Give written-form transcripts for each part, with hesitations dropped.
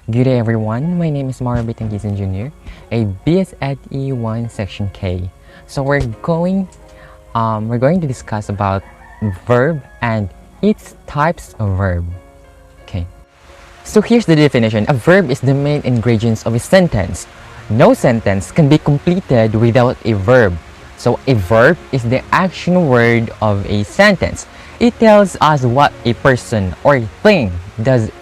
Good day everyone, my name is Mario Bitangizan Jr., a BS at E1 Section K. So we're going to discuss about verb and its types of verb. Okay. So here's the definition. A verb is the main ingredients of a sentence. No sentence can be completed without a verb. So a verb is the action word of a sentence. It tells us what a person or thing does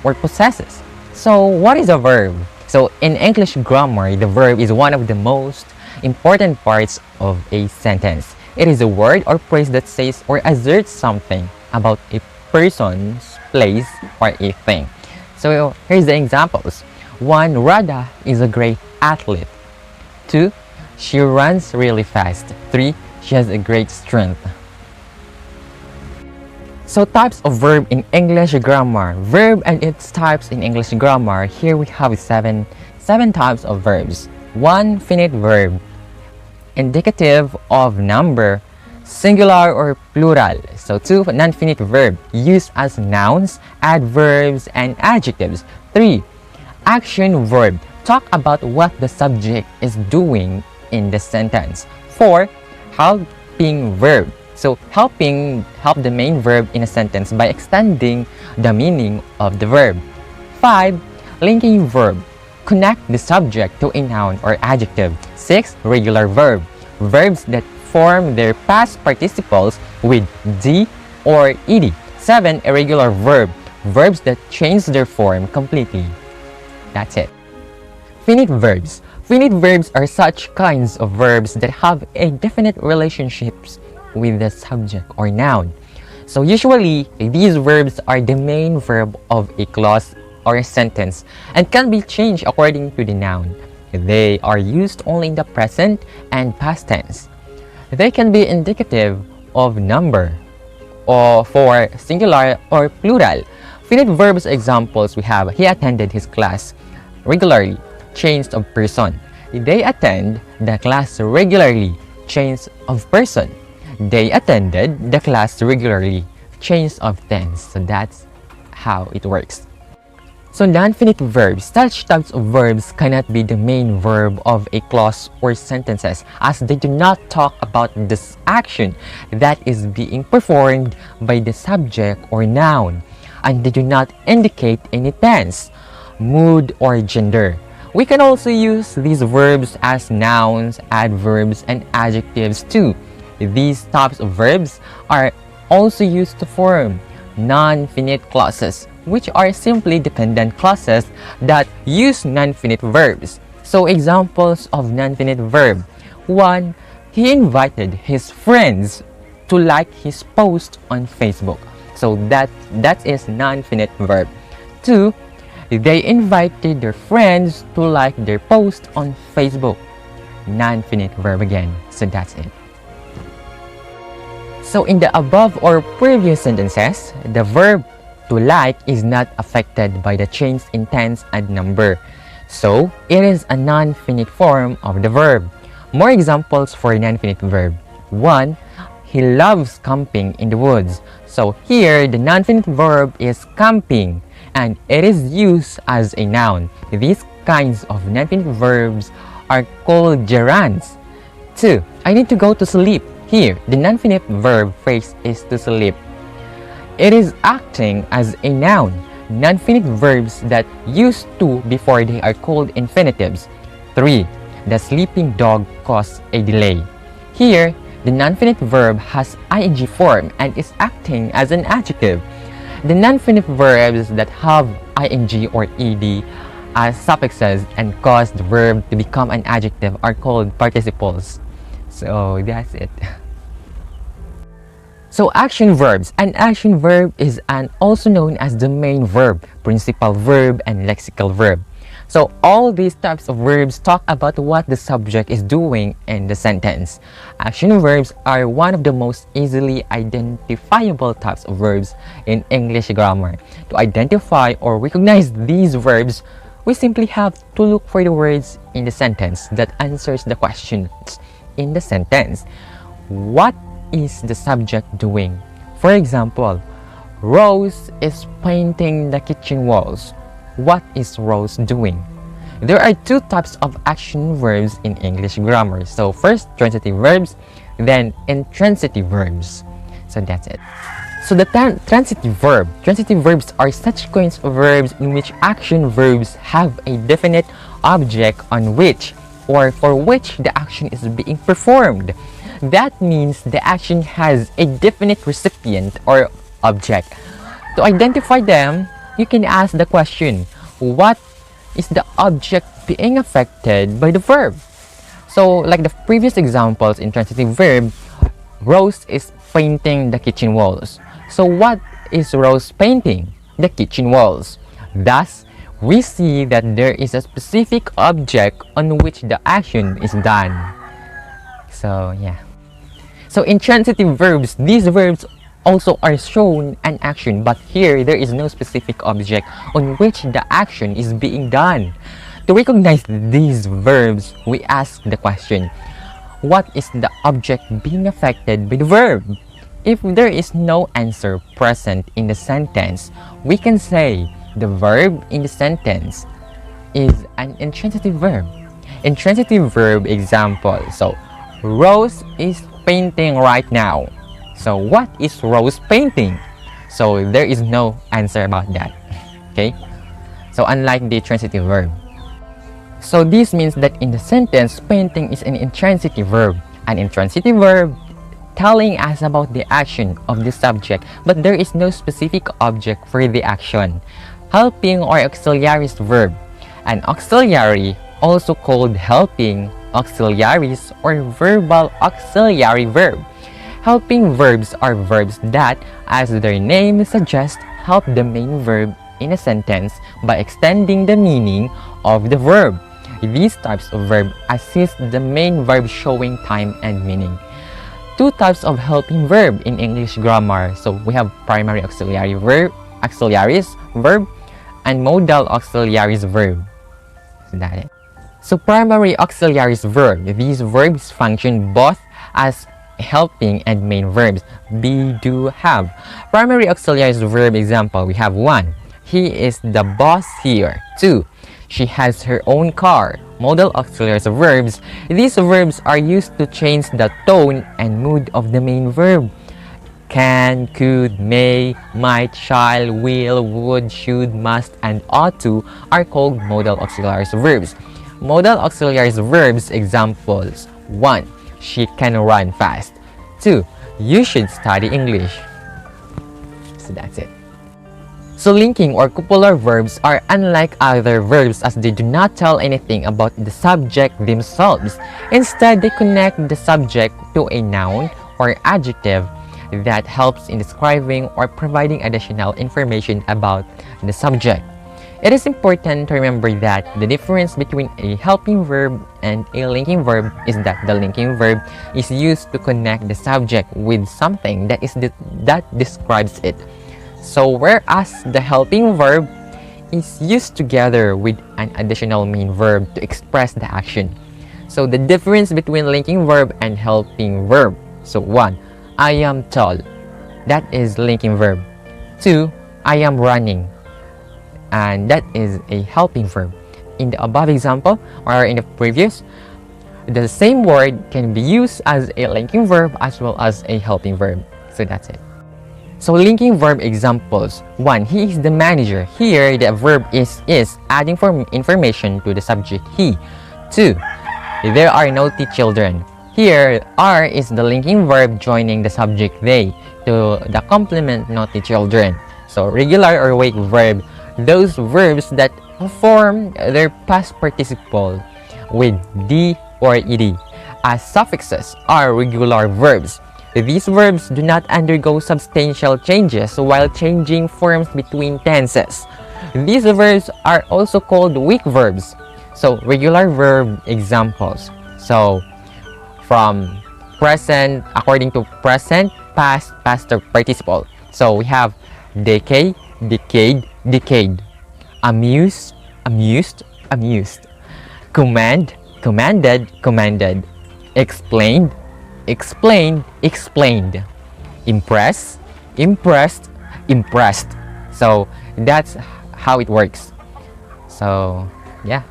or possesses. So what is a verb? So in English grammar, the verb is one of the most important parts of a sentence. It is a word or phrase that says or asserts something about a person's place or a thing. So here's the examples. 1. Radha is a great athlete. 2. She runs really fast. 3. She has a great strength. So types of verb in English grammar. Verb and its types in English grammar. Here we have seven types of verbs. 1. Finite verb. Indicative of number, singular or plural. So 2. Non-finite verb. Used as nouns, adverbs, and adjectives. 3. Action verb. Talk about what the subject is doing in the sentence. 4. Helping verb. So help the main verb in a sentence by extending the meaning of the verb. 5. Linking verb. Connect the subject to a noun or adjective. 6. Regular verb. Verbs that form their past participles with D or ED. 7. Irregular verb. Verbs that change their form completely. That's it. Finite verbs. Finite verbs are such kinds of verbs that have a definite relationships with the subject or noun. So usually, these verbs are the main verb of a clause or a sentence and can be changed according to the noun. They are used only in the present and past tense. They can be indicative of number or for singular or plural. Finite verbs examples we have: he attended his class regularly, change of person. They attend the class regularly, change of person. They attended the class regularly, change of tense. So that's how it works. So non-finite verbs. Such types of verbs cannot be the main verb of a clause or sentences as they do not talk about this action that is being performed by the subject or noun, and they do not indicate any tense, mood, or gender. We can also use these verbs as nouns, adverbs, and adjectives too. These types of verbs are also used to form non-finite clauses, which are simply dependent clauses that use non-finite verbs. So examples of non-finite verb. 1. He invited his friends to like his post on Facebook. So that is non-finite verb. 2. They invited their friends to like their post on Facebook. Non-finite verb again. So that's it. So in the above or previous sentences, the verb to like is not affected by the change in tense and number. So it is a non-finite form of the verb. More examples for non-finite verb. 1. He loves camping in the woods. So here the non-finite verb is camping and it is used as a noun. These kinds of non-finite verbs are called gerunds. 2. I need to go to sleep. Here, the non-finite verb phrase is to sleep. It is acting as a noun. Non-finite verbs that use to before they are called infinitives. 3. The sleeping dog caused a delay. Here, the non-finite verb has ing form and is acting as an adjective. The non-finite verbs that have ing or ed as suffixes and cause the verb to become an adjective are called participles. So that's it. So action verbs. An action verb is also known as the main verb, principal verb, and lexical verb. So all these types of verbs talk about what the subject is doing in the sentence. Action verbs are one of the most easily identifiable types of verbs in English grammar. To identify or recognize these verbs, we simply have to look for the words in the sentence that answers the questions in the sentence. What is the subject doing? For example, Rose is painting the kitchen walls. What is Rose doing? There are two types of action verbs in English grammar. So first, transitive verbs, then intransitive verbs. So that's it. So the transitive verbs are such kinds of verbs in which action verbs have a definite object on which or for which the action is being performed. That means the action has a definite recipient or object. To identify them, you can ask the question, what is the object being affected by the verb? So like the previous examples in transitive verb, Rose is painting the kitchen walls. So what is Rose painting? The kitchen walls. Thus, we see that there is a specific object on which the action is done. So yeah. So in transitive verbs, these verbs also are shown an action, but here there is no specific object on which the action is being done. To recognize these verbs, we ask the question, what is the object being affected by the verb? If there is no answer present in the sentence, we can say the verb in the sentence is an intransitive verb. Intransitive verb example. So, Rose is painting right now. So, what is Rose painting? So, there is no answer about that. Okay? So, unlike the transitive verb. So, this means that in the sentence, painting is an intransitive verb. An intransitive verb telling us about the action of the subject, but there is no specific object for the action. Helping or auxiliaries verb. An auxiliary, also called helping, auxiliaries, or verbal auxiliary verb. Helping verbs are verbs that, as their name suggests, help the main verb in a sentence by extending the meaning of the verb. These types of verb assist the main verb showing time and meaning. Two types of helping verb in English grammar. So we have primary auxiliaries verb, and modal auxiliaries verb. So that's it. So primary auxiliaries verb. These verbs function both as helping and main verbs. Be, do, have. Primary auxiliaries verb example, we have 1. He is the boss here. 2. She has her own car. Modal auxiliaries verbs. These verbs are used to change the tone and mood of the main verb. Can, could, may, might, shall, will, would, should, must, and ought to are called modal auxiliaries verbs. Modal auxiliaries verbs examples 1. She can run fast. 2. You should study English. So that's it. So linking or copular verbs are unlike other verbs as they do not tell anything about the subject themselves. Instead, they connect the subject to a noun or adjective that helps in describing or providing additional information about the subject. It is important to remember that the difference between a helping verb and a linking verb is that the linking verb is used to connect the subject with something that describes it. So whereas the helping verb is used together with an additional main verb to express the action. So the difference between linking verb and helping verb. So 1. I am tall. That is linking verb. 2. I am running. And that is a helping verb. In the above example or in the previous, the same word can be used as a linking verb as well as a helping verb. So that's it. So linking verb examples. 1. He is the manager. Here, the verb is adding information to the subject he. 2. There are naughty children. Here, are is the linking verb joining the subject they to the complement naughty children. So regular or wake verb, those verbs that form their past participle with d or ed. As suffixes are regular verbs. These verbs do not undergo substantial changes while changing forms between tenses. These verbs are also called weak verbs. So regular verb examples. So from present, according to present, past, past participle. So we have decade, decade, decade. Amuse, amused, amused. Command, commanded, commanded. Explained, explained, explained. Impress, impressed, impressed. So that's how it works. So yeah.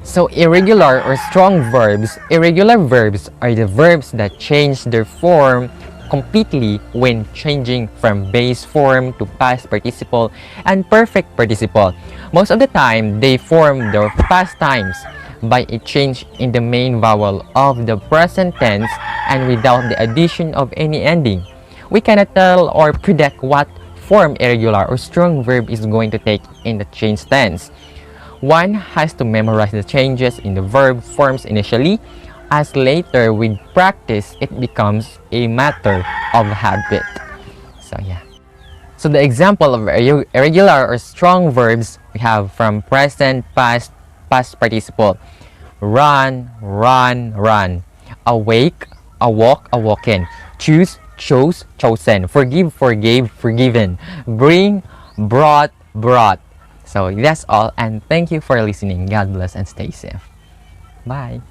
So irregular or strong verbs, irregular verbs are the verbs that change their form completely when changing from base form to past participle and perfect participle. Most of the time, they form their past times by a change in the main vowel of the present tense and without the addition of any ending. We cannot tell or predict what form irregular or strong verb is going to take in the changed tense. One has to memorize the changes in the verb forms initially, as later with practice it becomes a matter of habit. So yeah. So the example of irregular or strong verbs we have from present, past, past participle. Run, run, run. Awake, awoke, awoken. Choose, chose, chosen. Forgive, forgave, forgiven. Bring, brought, brought. So that's all, and thank you for listening. God bless and stay safe. Bye.